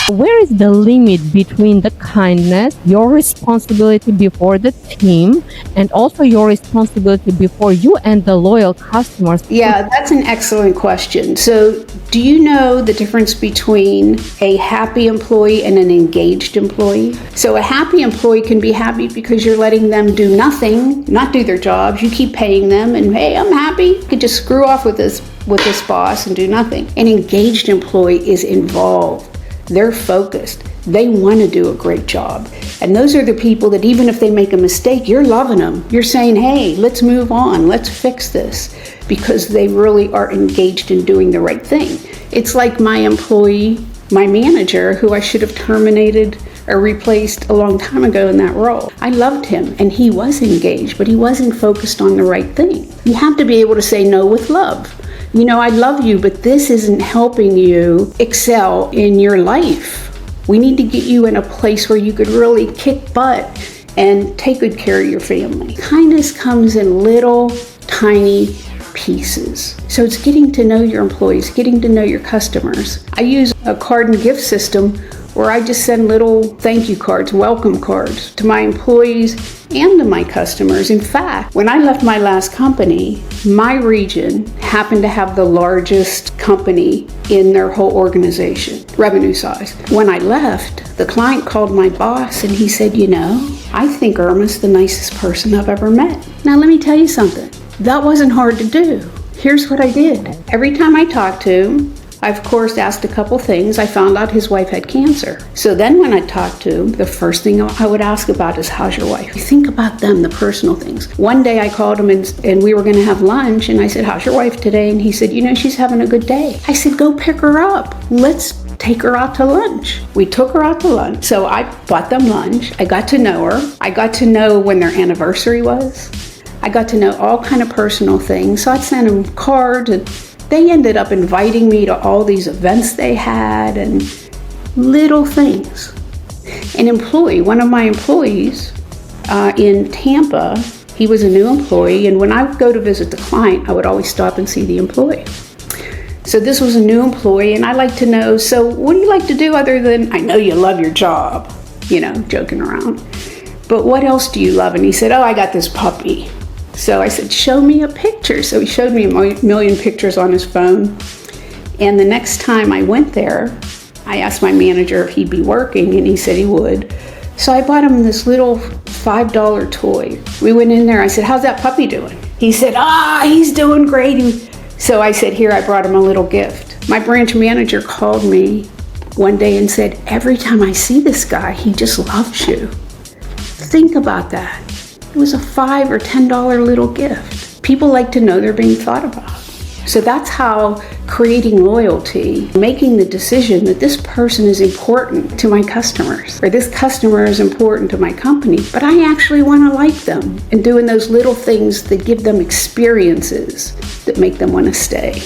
Where is the limit between the kindness, your responsibility before the team, and also your responsibility before you and the loyal customers? Yeah, that's an excellent question. So, do you know the difference between a happy employee and an engaged employee? So, a happy employee can be happy because you're letting them do nothing, not do their jobs. You keep paying them, and hey, I'm happy. You could just screw off with this boss and do nothing. An engaged employee is involved. They're focused. They want to do a great job. And those are the people that even if they make a mistake, you're loving them. You're saying, hey, let's move on. Let's fix this, because they really are engaged in doing the right thing. It's like my employee, my manager, who I should have terminated or replaced a long time ago in that role. I loved him and he was engaged, but he wasn't focused on the right thing. You have to be able to say no with love. You know, I love you, but this isn't helping you excel in your life. We need to get you in a place where you could really kick butt and take good care of your family. Kindness comes in little, tiny pieces. So it's getting to know your employees, getting to know your customers. I use a card and gift system where I just send little thank you cards, welcome cards to my employees and to my customers. In fact, when I left my last company, my region happened to have the largest company in their whole organization, revenue size. When I left, the client called my boss and he said, you know, I think Irma's the nicest person I've ever met. Now let me tell you something, that wasn't hard to do. Here's what I did. Every time I talked to him, I, of course, asked a couple things. I found out his wife had cancer. So then when I talked to him, the first thing I would ask about is, how's your wife? You think about them, the personal things. One day I called him and we were going to have lunch, and I said, how's your wife today? And he said, you know, she's having a good day. I said, go pick her up. Let's take her out to lunch. We took her out to lunch. So I bought them lunch. I got to know her. I got to know when their anniversary was. I got to know all kind of personal things. So I'd send them cards, and they ended up inviting me to all these events they had and little things. An employee, one of my employees in Tampa, he was a new employee, and when I would go to visit the client, I would always stop and see the employee. So this was a new employee, and I like to know, so what do you like to do other than, I know you love your job, you know, joking around, but what else do you love? And he said, oh, I got this puppy. So I said, show me a picture. So he showed me a million pictures on his phone. And the next time I went there, I asked my manager if he'd be working, and he said he would. So I bought him this little $5 toy. We went in there. I said, how's that puppy doing? He said, he's doing great. So I said, here, I brought him a little gift. My branch manager called me one day and said, every time I see this guy, he just loves you. Think about that. It was a $5 or $10 little gift. People like to know they're being thought about. So that's how creating loyalty, making the decision that this person is important to my customers, or this customer is important to my company, but I actually want to like them, and doing those little things that give them experiences that make them want to stay.